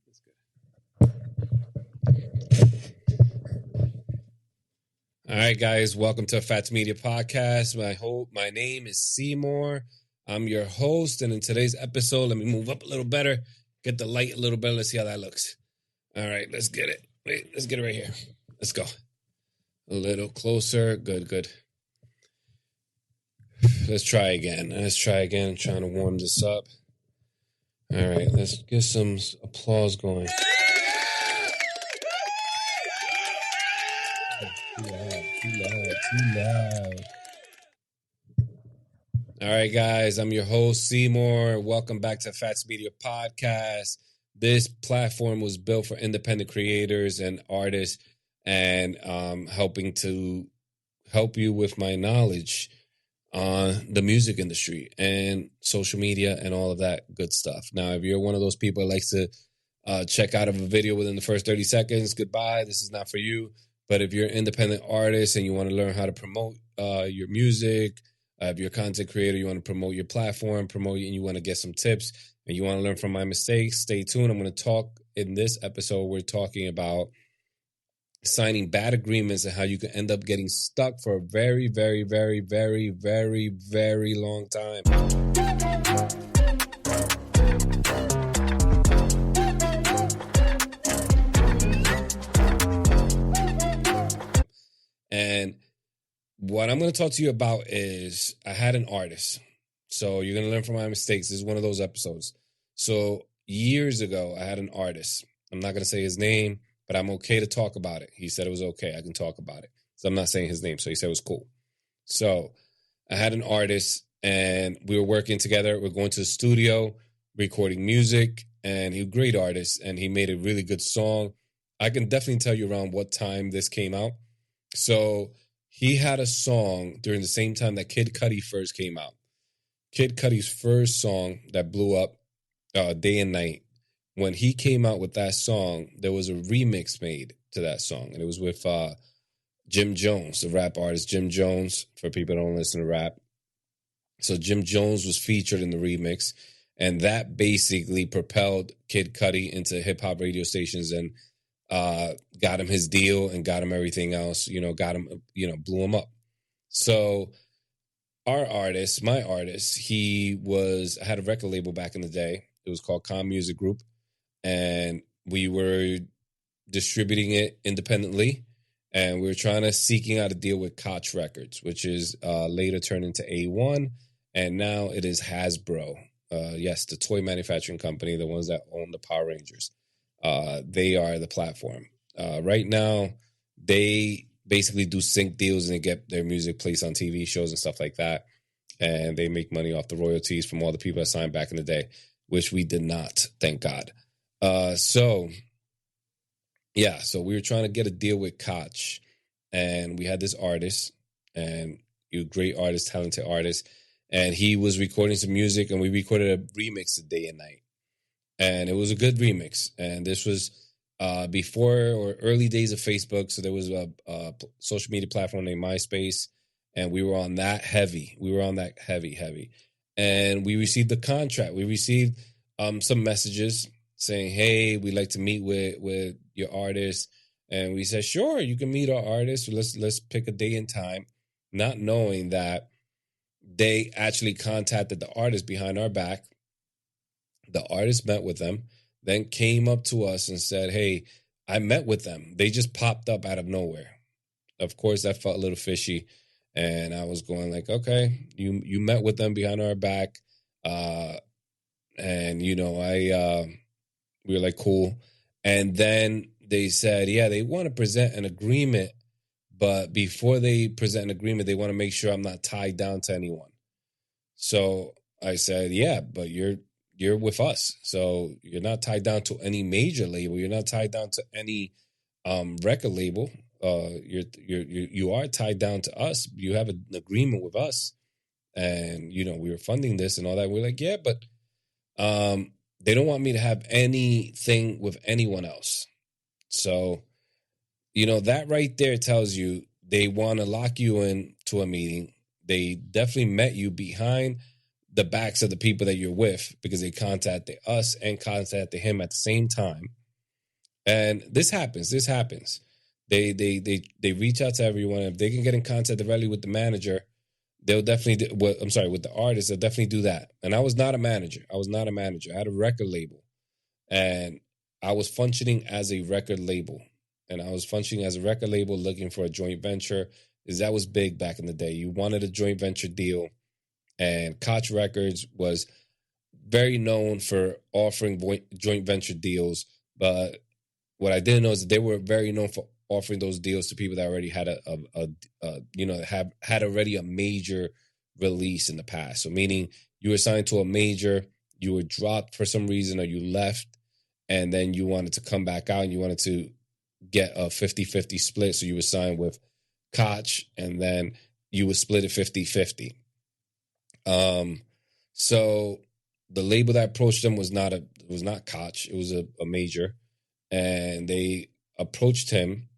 That's good. All right, guys, welcome to Fats Media Podcast. My name is Seymour. I'm your host, and in today's episode, let me move up a little better, get the light a little better. Let's see how that looks. All right, let's get it. Wait, let's get it right here. Let's go. A little closer. Good. Let's try again. I'm trying to warm this up. All right, let's get some applause going. Too loud. All right, guys, I'm your host, Seymour. Welcome back to Fats Media Podcast. This platform was built for independent creators and artists, and helping to help you with my knowledge on the music industry and social media and all of that good stuff. Now, if you're one of those people that likes to check out of a video within the first 30 seconds, goodbye. This is not for you. But if you're an independent artist and you want to learn how to promote your music, if you're a content creator, you want to promote your platform, and you want to get some tips, and you want to learn from my mistakes, stay tuned. I'm going to talk in this episode. We're talking about signing bad agreements and how you can end up getting stuck for a very, very, very, very, very, very long time. And what I'm going to talk to you about is I had an artist. So you're going to learn from my mistakes. This is one of those episodes. So years ago, I had an artist. I'm not going to say his name, but I'm okay to talk about it. He said it was okay. I can talk about it. So I'm not saying his name. So he said it was cool. So I had an artist and we were working together. We're going to the studio, recording music, and he's a great artist and he made a really good song. I can definitely tell you around what time this came out. So he had a song during the same time that Kid Cudi first came out. Kid Cudi's first song that blew up, Day and Night. When he came out with that song, there was a remix made to that song. And it was with Jim Jones, the rap artist Jim Jones, for people who don't listen to rap. So Jim Jones was featured in the remix. And that basically propelled Kid Cudi into hip-hop radio stations and got him his deal and got him everything else, got him, blew him up. So our artist, my artist, I had a record label back in the day. It was called Com Music Group. And we were distributing it independently. And we were seeking out a deal with Koch Records, which is later turned into A1. And now it is Hasbro. Yes, the toy manufacturing company, the ones that own the Power Rangers. They are the platform. Right now, they basically do sync deals and they get their music placed on TV shows and stuff like that. And they make money off the royalties from all the people that signed back in the day, which we did not, thank God. So we were trying to get a deal with Koch. And we had this artist, and he was a great artist, talented artist. And he was recording some music, and we recorded a remix of Day and Night. And it was a good remix. And this was before or early days of Facebook. So there was a social media platform named MySpace. And we were on that heavy. And we received the contract. We received some messages saying, hey, we'd like to meet with your artist. And we said, sure, you can meet our artist. Let's pick a day and time. Not knowing that they actually contacted the artist behind our back. The artist met with them, then came up to us and said, hey, I met with them. They just popped up out of nowhere. Of course, that felt a little fishy. And I was going like, okay, you met with them behind our back. And, we were like, cool. And then they said, yeah, they want to present an agreement. But before they present an agreement, they want to make sure I'm not tied down to anyone. So I said, yeah, but you're with us. So you're not tied down to any major label. You're not tied down to any record label. You are tied down to us. You have an agreement with us. And, we were funding this and all that. We're like, yeah, but they don't want me to have anything with anyone else. So, that right there tells you they want to lock you into a meeting. They definitely met you behind the backs of the people that you're with because they contacted us and contacted him at the same time. And this happens. This happens. They reach out to everyone. If they can get in contact directly with the manager, they'll definitely with the artist, they'll definitely do that. And I was not a manager. I had a record label. And I was functioning as a record label. And I was functioning as a record label looking for a joint venture. Because that was big back in the day. You wanted a joint venture deal. And Koch Records was very known for offering joint venture deals. But what I didn't know is that they were very known for offering those deals to people that already had had already a major release in the past. So meaning you were signed to a major, you were dropped for some reason, or you left, and then you wanted to come back out and you wanted to get a 50-50 split. So you were signed with Koch, and then you would split it 50-50. So the label that approached them was not Koch. It was a major. And they approached him,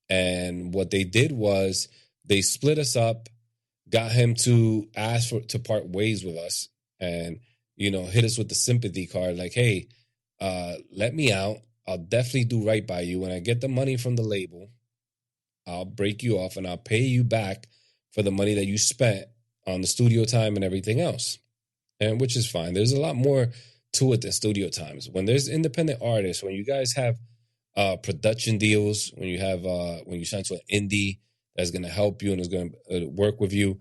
and what they did was they split us up, got him to ask to part ways with us, and hit us with the sympathy card, like, hey, let me out. I'll definitely do right by you. When I get the money from the label, I'll break you off and I'll pay you back for the money that you spent on the studio time and everything else. And which is fine. There's a lot more to it than studio times. When there's independent artists, when you guys have production deals, when you sign to an indie that's going to help you and is going to work with you,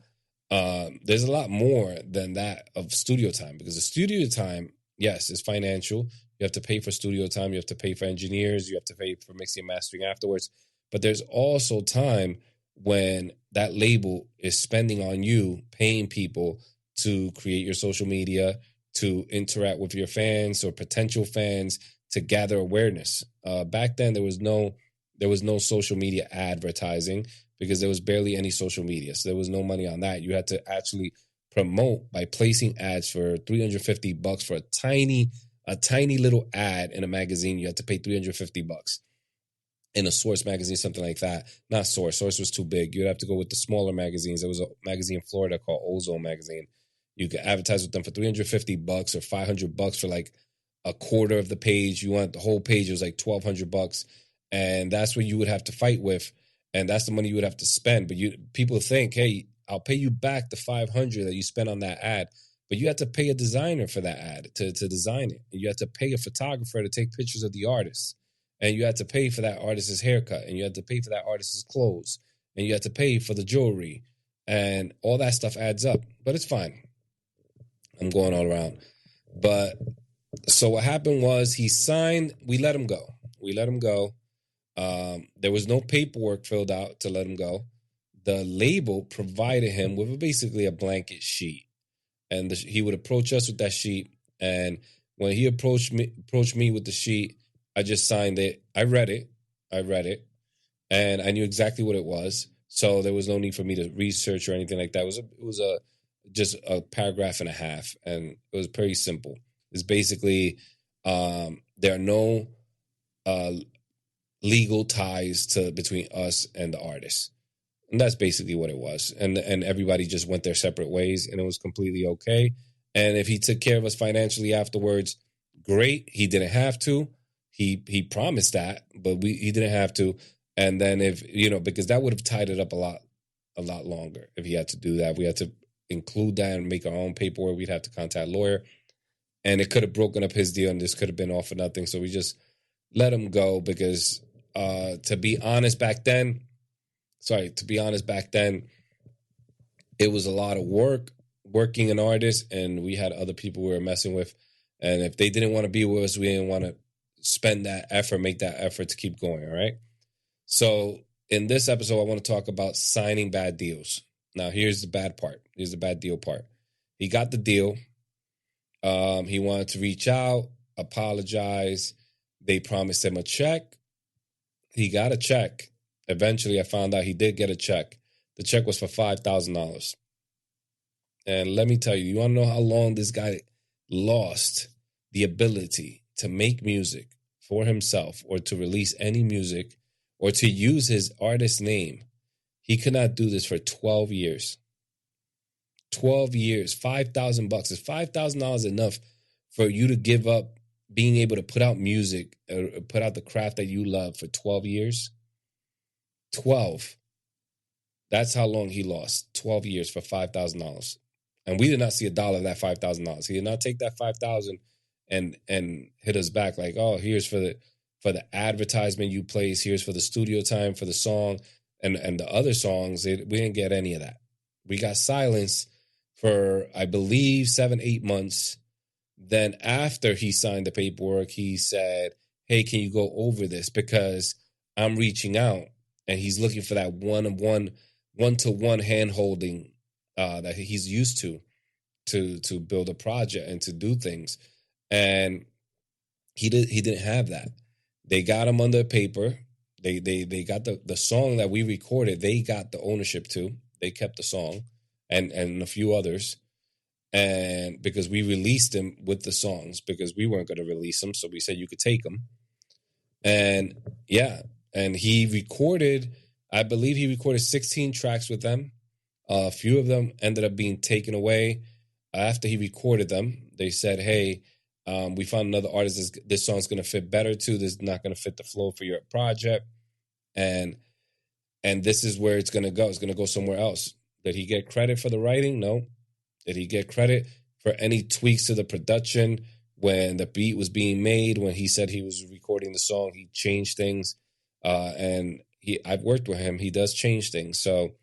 there's a lot more than that of studio time, because the studio time, yes, is financial. You have to pay for studio time. You have to pay for engineers. You have to pay for mixing and mastering afterwards. But there's also time when that label is spending on you, paying people to create your social media, to interact with your fans or potential fans, to gather awareness. Back then, there was no social media advertising, because there was barely any social media. So there was no money on that. You had to actually promote by placing ads for $350 for a tiny little ad in a magazine. You had to pay $350 in a Source magazine, something like that. Not Source. Source was too big. You'd have to go with the smaller magazines. There was a magazine in Florida called Ozone Magazine. You could advertise with them for $350 or $500 for like a quarter of the page. You want the whole page, it was like $1,200. And that's what you would have to fight with. And that's the money you would have to spend. But people think, hey, I'll pay you back the $500 that you spent on that ad. But you have to pay a designer for that ad to design it. And you have to pay a photographer to take pictures of the artist. And you have to pay for that artist's haircut. And you have to pay for that artist's clothes. And you have to pay for the jewelry. And all that stuff adds up. But it's fine. I'm going all around. But so what happened was he signed. We let him go. There was no paperwork filled out to let him go. The label provided him with basically a blanket sheet. And he would approach us with that sheet. And when he approached me with the sheet, I just signed it. I read it. And I knew exactly what it was. So there was no need for me to research or anything like that. It was just a paragraph and a half. And it was pretty simple. It's basically, there are no legal ties between us and the artist. And that's basically what it was. And everybody just went their separate ways, and it was completely okay. And if he took care of us financially afterwards, great. He didn't have to. He promised that, but he didn't have to. And then because that would have tied it up a lot longer if he had to do that. We had to include that and make our own paperwork. We'd have to contact a lawyer, and it could have broken up his deal, and this could have been all for nothing. So we just let him go because, to be honest, back then, it was a lot of working an artist, and we had other people we were messing with. And if they didn't want to be with us, we didn't want to spend that effort, make that effort to keep going, all right? So in this episode, I want to talk about signing bad deals. Now, here's the bad part. Here's the bad deal part. He got the deal. He wanted to reach out, apologize. They promised him a check. He got a check. Eventually, I found out he did get a check. The check was for $5,000. And let me tell you, you want to know how long this guy lost the ability to make music for himself or to release any music or to use his artist name? He could not do this for 12 years. 12 years, $5,000. Is $5,000 enough for you to give up being able to put out music, put out the craft that you love for 12 years. 12. That's how long he lost. 12 years for $5,000. And we did not see a dollar of that $5,000. He did not take that $5,000 and hit us back like, oh, here's for the advertisement you place, here's for the studio time for the song, and the other songs. We didn't get any of that. We got silence for, I believe, 7-8 months. Then after he signed the paperwork, he said, hey, can you go over this? Because I'm reaching out, and he's looking for that one-to-one hand-holding that he's used to build a project and to do things. And he didn't have that. They got him under paper. They got the song that we recorded. They got the ownership to. They kept the song and a few others. And because we released them with the songs, because we weren't going to release them, so we said you could take them. And yeah, and he recorded, I believe he recorded 16 tracks with them. A few of them ended up being taken away after he recorded them. They said, hey, we found another artist. This song's going to fit better too. This is not going to fit the flow for your project. And this is where it's going to go. It's going to go somewhere else. Did he get credit for the writing? No. Did he get credit for any tweaks to the production when the beat was being made? When he said he was recording the song, he changed things. And I've worked with him. He does change things. So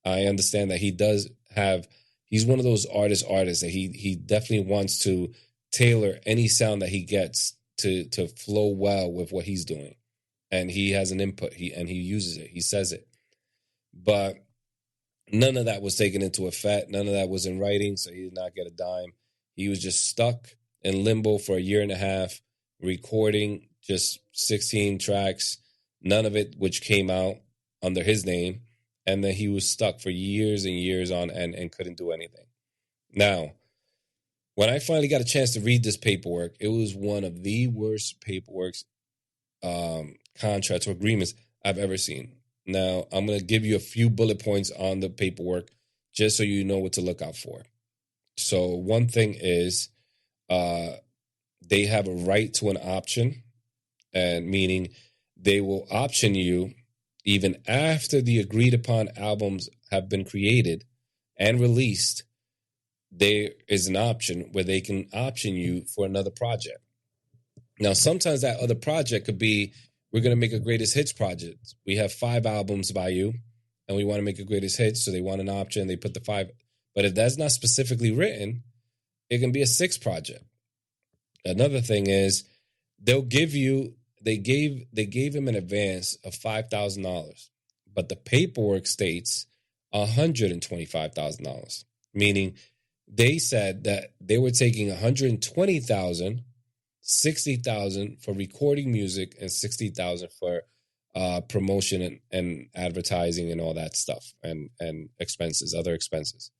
I understand that he's one of those artists that he definitely wants to tailor any sound that he gets to flow well with what he's doing. And he has an input, he uses it, he says it. But none of that was taken into effect. None of that was in writing, so he did not get a dime. He was just stuck in limbo for a year and a half, recording just 16 tracks, none of it which came out under his name. And then he was stuck for years and years on and couldn't do anything. Now, when I finally got a chance to read this paperwork, it was one of the worst paperworks, contracts or agreements I've ever seen. Now, I'm going to give you a few bullet points on the paperwork just so you know what to look out for. So one thing is they have a right to an option, and meaning they will option you even after the agreed upon albums have been created and released. There is an option where they can option you for another project. Now, sometimes that other project could be, we're going to make a greatest hits project. We have 5 albums by you, and we want to make a greatest hits, so they want an option. They put the 5. But if that's not specifically written, it can be a 6 project. Another thing is they gave him an advance of $5,000, but the paperwork states $125,000, meaning they said that they were taking $120,000, $60,000 for recording music, and $60,000 for promotion and advertising and all that stuff, and expenses, other expenses.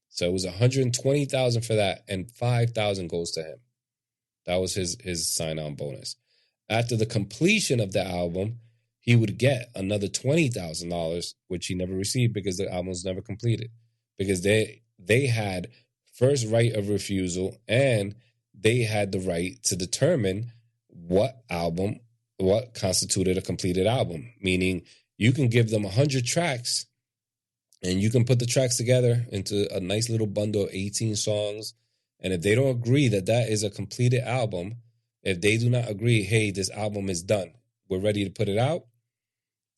So it was $120,000 for that, and $5,000 goes to him. That was his sign-on bonus. After the completion of the album, he would get another $20,000, which he never received because the album was never completed. Because they had first right of refusal, and they had the right to determine what constituted a completed album. Meaning you can give them 100 tracks, and you can put the tracks together into a nice little bundle of 18 songs. And if they don't agree that that is a completed album, if they do not agree, hey, this album is done, we're ready to put it out,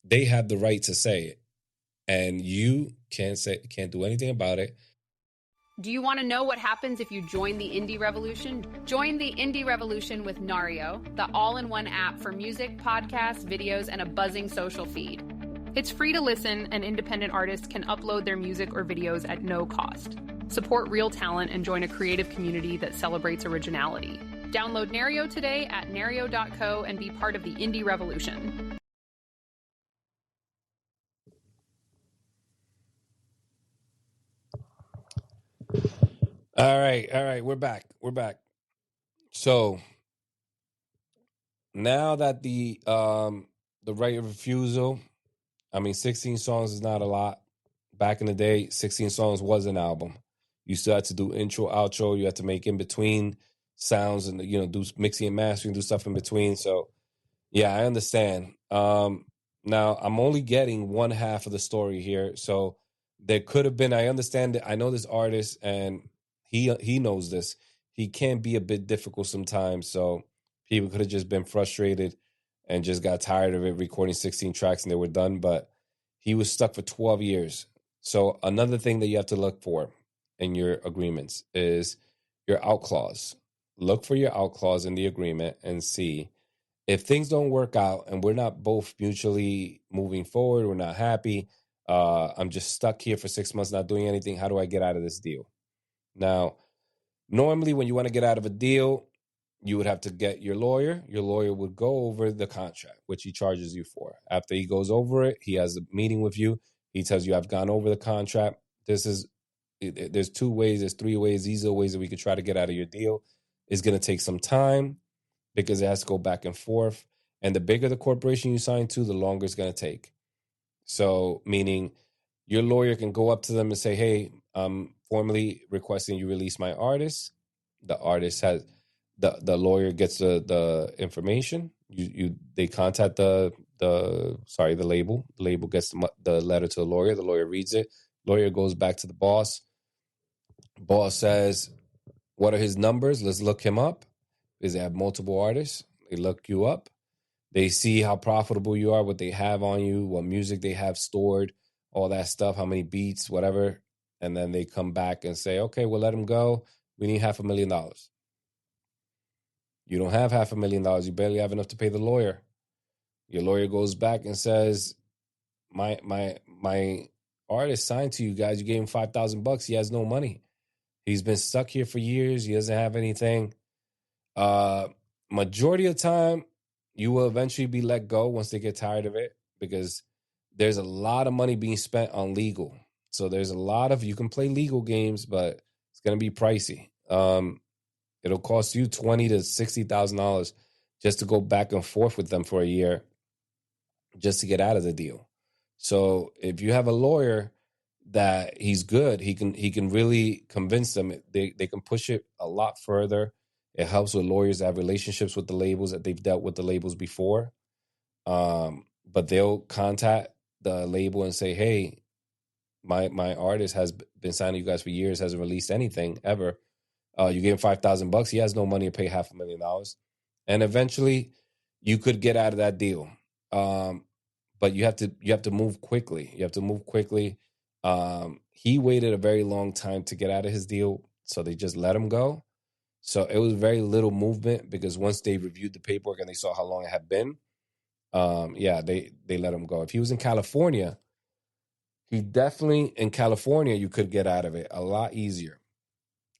they have the right to say it. And you can't do anything about it. Do you want to know what happens if you join the indie revolution? Join the indie revolution with Nario, the all-in-one app for music, podcasts, videos, and a buzzing social feed. It's free to listen, and independent artists can upload their music or videos at no cost. Support real talent and join a creative community that celebrates originality. Download Nario today at nario.co and be part of the indie revolution. All right, we're back. So now that the right of refusal, 16 songs is not a lot. Back in the day, 16 songs was an album. You still had to do intro, outro. You had to make in between sounds and do mixing and mastering, do stuff in between. So yeah, I understand. Now I'm only getting one half of the story here, so there could have been. I understand that. I know this artist, and he knows this. He can be a bit difficult sometimes, so people could have just been frustrated and just got tired of it, recording 16 tracks and they were done. But he was stuck for 12 years. So another thing that you have to look for in your agreements is your out clause. Look for your out clause in the agreement and see if things don't work out and we're not both mutually moving forward, we're not happy. I'm just stuck here for 6 months not doing anything. How do I get out of this deal? Now, normally when you want to get out of a deal, you would have to get your lawyer. Your lawyer would go over the contract, which he charges you for. After he goes over it, he has a meeting with you. He tells you, I've gone over the contract. There's 2 ways, there's 3 ways. These are the ways that we could try to get out of your deal. It's going to take some time because it has to go back and forth. And the bigger the corporation you sign to, the longer it's going to take. So, meaning your lawyer can go up to them and say, hey, I'm formally requesting you release my artist. The artist has the lawyer gets the information. They contact the label. The label gets the letter to the lawyer. The lawyer reads it. Lawyer goes back to the boss. Boss says, what are his numbers? Let's look him up. Because they have multiple artists. They look you up. They see how profitable you are, what they have on you, what music they have stored, all that stuff, how many beats, whatever. And then they come back and say, okay, we'll let him go. We need $500,000. You don't have $500,000. You barely have enough to pay the lawyer. Your lawyer goes back and says, my artist signed to you guys. You gave him $5,000. He has no money. He's been stuck here for years. He doesn't have anything. Majority of the time, you will eventually be let go once they get tired of it, because there's a lot of money being spent on legal. So there's a lot of, you can play legal games, but it's going to be pricey. It'll cost you $20,000 to $60,000 just to go back and forth with them for a year, just to get out of the deal. So if you have a lawyer that he's good, he can really convince them. They can push it a lot further. It helps with lawyers that have relationships with the labels, that they've dealt with the labels before. But they'll contact the label and say, hey, my artist has been signing you guys for years, hasn't released anything ever. You gave him $5,000. He has no money to pay $500,000. And eventually you could get out of that deal. But you have to move quickly. You have to move quickly. He waited a very long time to get out of his deal, so they just let him go. So it was very little movement, because once they reviewed the paperwork and they saw how long it had been, they let him go. If he was in California, in California, you could get out of it a lot easier,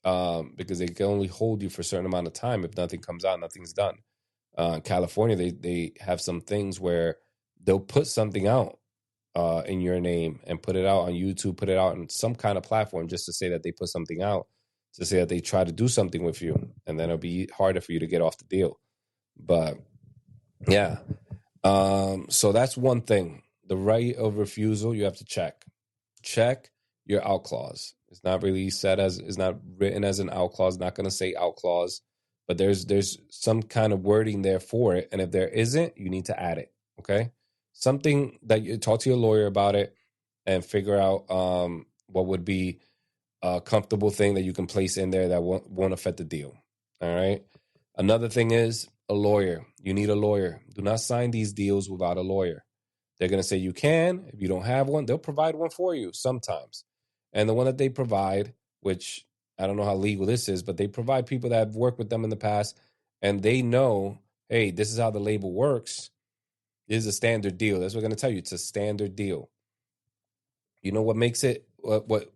because they can only hold you for a certain amount of time. If nothing comes out, nothing's done. California, they have some things where they'll put something out in your name and put it out on YouTube, put it out on some kind of platform, just to say that they put something out, to say that they try to do something with you, and then it'll be harder for you to get off the deal. But yeah, so that's one thing. The right of refusal, you have to check your out clause. It's not really it's not written as an out clause. Not going to say out clause, but there's some kind of wording there for it. And if there isn't, you need to add it. Okay, something that you talk to your lawyer about it and figure out what would be a comfortable thing that you can place in there that won't affect the deal. All right. Another thing is a lawyer. You need a lawyer. Do not sign these deals without a lawyer. They're going to say you can. If you don't have one, they'll provide one for you sometimes. And the one that they provide, which I don't know how legal this is, but they provide people that have worked with them in the past, and they know, hey, this is how the label works. This is a standard deal. That's what I'm going to tell you. It's a standard deal. You know what makes it, what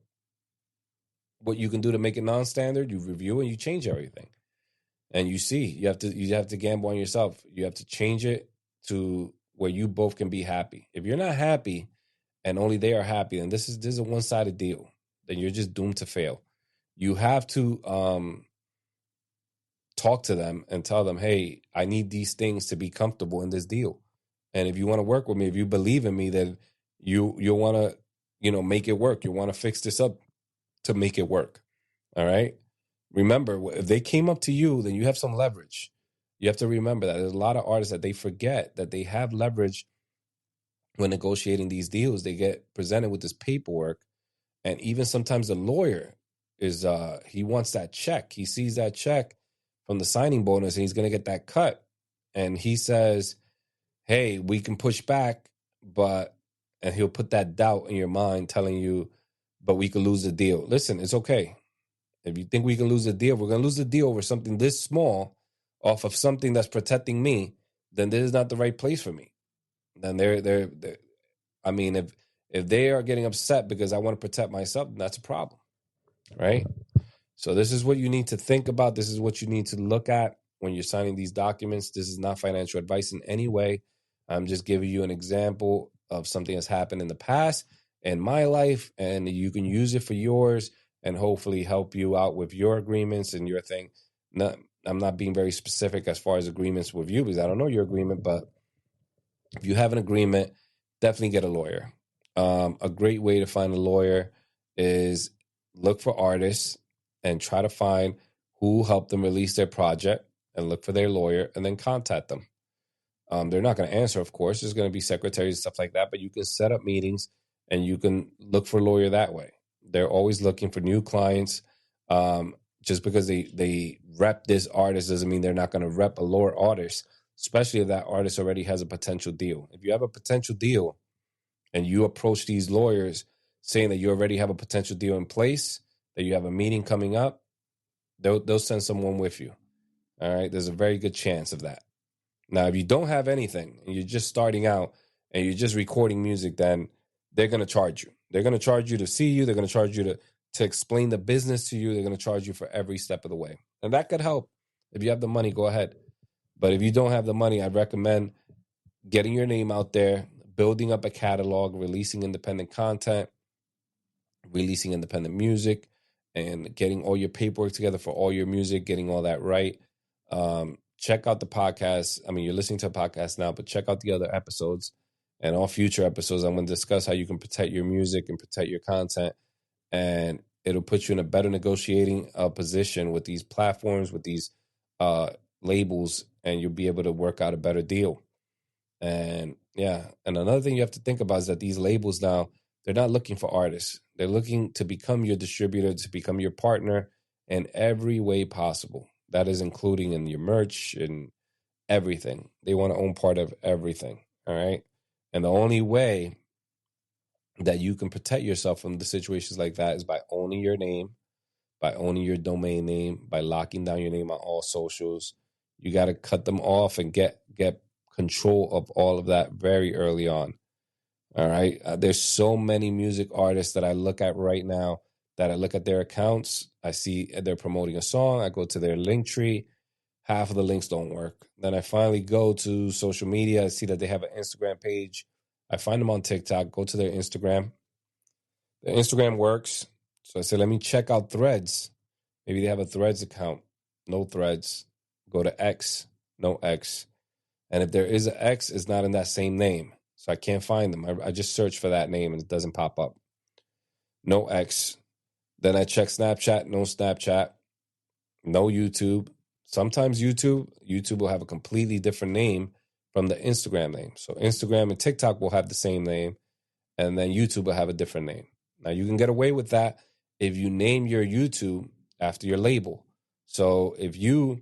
you can do to make it non-standard? You review and you change everything. And you see, you have to gamble on yourself. You have to change it to where you both can be happy. If you're not happy and only they are happy, then this is a one-sided deal. Then you're just doomed to fail. You have to talk to them and tell them, hey, I need these things to be comfortable in this deal. And if you want to work with me, if you believe in me, then you'll want to, make it work. You want to fix this up to make it work. All right. Remember, if they came up to you, then you have some leverage. You have to remember that there's a lot of artists that they forget that they have leverage when negotiating these deals. They get presented with this paperwork, and even sometimes the lawyer is he wants that check. He sees that check from the signing bonus, and he's going to get that cut. And he says, "Hey, we can push back, and he'll put that doubt in your mind, telling you, but we could lose the deal. Listen, it's okay. If you think we can lose the deal, we're going to lose the deal over something this small, off of something that's protecting me. Then this is not the right place for me. Then they're I mean, if they are getting upset because I want to protect myself, then that's a problem, right? So this is what you need to think about. This is what you need to look at when you're signing these documents. This is not financial advice in any way. I'm just giving you an example of something that's happened in the past in my life, and you can use it for yours and hopefully help you out with your agreements and your thing. I'm not being very specific as far as agreements with you because I don't know your agreement, but if you have an agreement, definitely get a lawyer. A great way to find a lawyer is look for artists and try to find who helped them release their project and look for their lawyer and then contact them. They're not going to answer, of course. There's going to be secretaries and stuff like that, but you can set up meetings and you can look for a lawyer that way. They're always looking for new clients. Just because they rep this artist doesn't mean they're not going to rep a lower artist, especially if that artist already has a potential deal. If you have a potential deal and you approach these lawyers saying that you already have a potential deal in place, that you have a meeting coming up, they'll send someone with you. All right. There's a very good chance of that. Now, if you don't have anything and you're just starting out and you're just recording music, then they're going to charge you. They're going to charge you to see you. They're going to charge you to explain the business to you. They're going to charge you for every step of the way. And that could help. If you have the money, go ahead. But if you don't have the money, I'd recommend getting your name out there, building up a catalog, releasing independent content, releasing independent music, and getting all your paperwork together for all your music, getting all that right. Check out the podcast. I mean, you're listening to a podcast now, but check out the other episodes and all future episodes. I'm going to discuss how you can protect your music and protect your content, and it'll put you in a better negotiating position with these platforms, with these labels, and you'll be able to work out a better deal. And yeah, and another thing you have to think about is that these labels now, they're not looking for artists. They're looking to become your distributor, to become your partner in every way possible. That is including in your merch and everything. They want to own part of everything. All right. And the only way that you can protect yourself from the situations like that is by owning your name, by owning your domain name, by locking down your name on all socials. You got to cut them off and get control of all of that very early on. All right. There's so many music artists that I look at right now that I look at their accounts. I see they're promoting a song. I go to their link tree. Half of the links don't work. Then I finally go to social media. I see that they have an Instagram page. I find them on TikTok, go to their Instagram. Their Instagram works. So I say, let me check out Threads. Maybe they have a Threads account. No Threads. Go to X. No X. And if there is an X, it's not in that same name. So I can't find them. I just search for that name and it doesn't pop up. No X. Then I check Snapchat. No Snapchat. No YouTube. Sometimes YouTube will have a completely different name from the Instagram name. So Instagram and TikTok will have the same name, and then YouTube will have a different name. Now you can get away with that if you name your YouTube after your label. So if your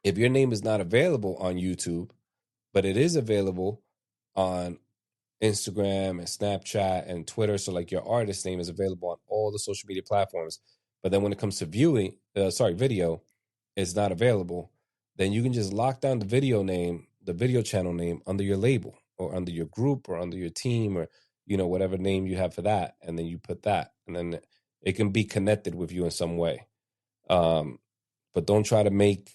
name is not available on YouTube, but it is available on Instagram and Snapchat and Twitter, so like your artist name is available on all the social media platforms, but then when it comes to video, it's not available, then you can just lock down the video name, the video channel name under your label or under your group or under your team or, whatever name you have for that. And then you put that and then it can be connected with you in some way. But don't try to make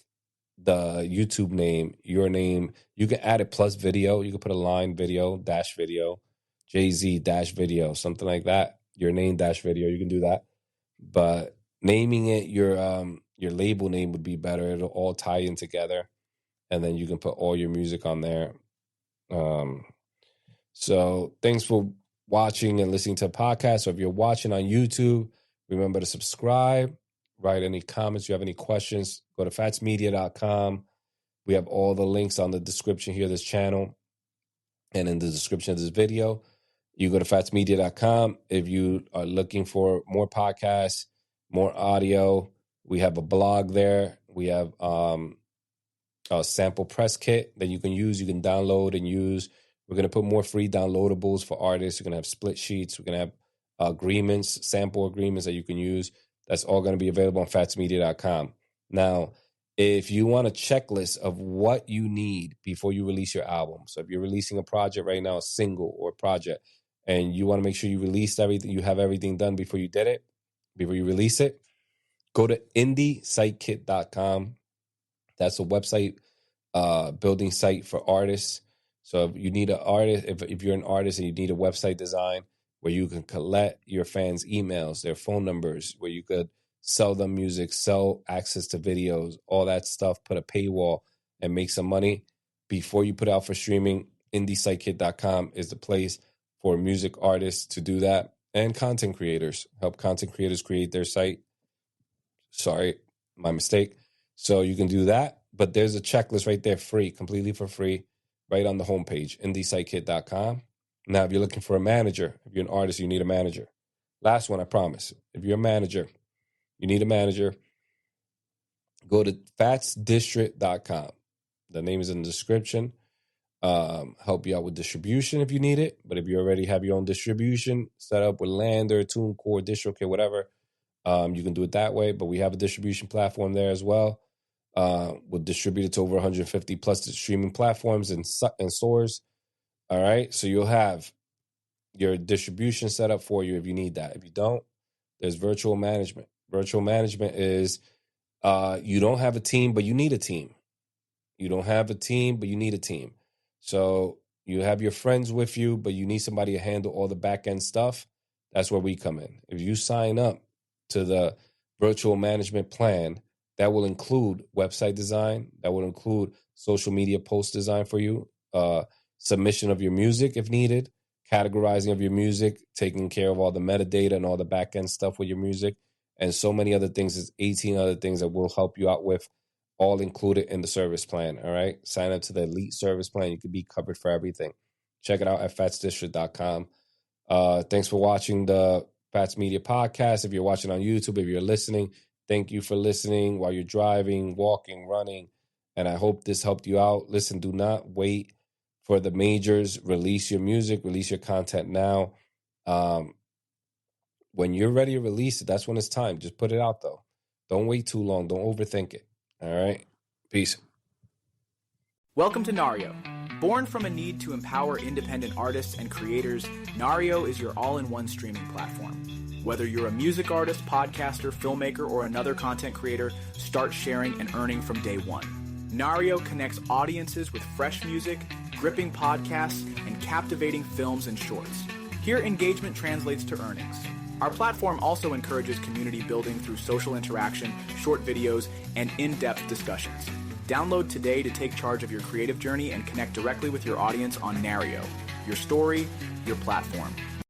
the YouTube name your name. You can add it plus video. You can put a line video, dash video, Jay-Z dash video, something like that. Your name dash video. You can do that. But naming it your label name would be better. It'll all tie in together, and then you can put all your music on there. So thanks for watching and listening to a podcast. So if you're watching on YouTube, remember to subscribe, write any comments. You have any questions, go to fatsmedia.com. We have all the links on the description here of this channel and in the description of this video. You go to fatsmedia.com. If you are looking for more podcasts, more audio, we have a blog there. We have a sample press kit that you can use. You can download and use. We're going to put more free downloadables for artists. We're going to have split sheets. We're going to have agreements, sample agreements that you can use. That's all going to be available on fatsmedia.com. Now, if you want a checklist of what you need before you release your album, so if you're releasing a project right now, a single or a project, and you want to make sure you released everything, you have everything done before you release it, go to indiesitekit.com. That's a website building site for artists. So if you need an artist, if you're an artist and you need a website design where you can collect your fans' emails, their phone numbers, where you could sell them music, sell access to videos, all that stuff, put a paywall and make some money before you put it out for streaming, indiesitekit.com is the place for music artists to do that, and content creators. Help content creators create their site. Sorry, my mistake. So you can do that, but there's a checklist right there, free, completely for free, right on the homepage, indiesitekit.com. Now, if you're looking for a manager, if you're an artist, you need a manager. Last one, I promise. If you're a manager, you need a manager, go to fatsdistrict.com. The name is in the description. Help you out with distribution if you need it. But if you already have your own distribution set up with Lander, TuneCore, DistroKid, whatever, you can do it that way. But we have a distribution platform there as well. We'll distribute it to over 150 plus streaming platforms and stores. All right. So you'll have your distribution set up for you if you need that. If you don't, there's virtual management. Virtual management is you don't have a team, but you need a team. You don't have a team, but you need a team. So you have your friends with you, but you need somebody to handle all the back end stuff. That's where we come in. If you sign up to the virtual management plan, that will include website design. That will include social media post design for you, submission of your music if needed, categorizing of your music, taking care of all the metadata and all the back end stuff with your music, and so many other things. There's 18 other things that we'll help you out with, all included in the service plan. All right. Sign up to the elite service plan. You could be covered for everything. Check it out at fatsdistrict.com. Thanks for watching the Fats Media podcast. If you're watching on YouTube, if you're listening, thank you for listening while you're driving, walking, running. And I hope this helped you out. Listen, do not wait for the majors. Release your music, release your content now. When you're ready to release it, that's when it's time. Just put it out, though. Don't wait too long. Don't overthink it. All right. Peace. Welcome to Nario. Born from a need to empower independent artists and creators, Nario is your all-in-one streaming platform. Whether you're a music artist, podcaster, filmmaker, or another content creator, start sharing and earning from day one. Nario connects audiences with fresh music, gripping podcasts, and captivating films and shorts. Here, engagement translates to earnings. Our platform also encourages community building through social interaction, short videos, and in-depth discussions. Download today to take charge of your creative journey and connect directly with your audience on Nario. Your story, your platform.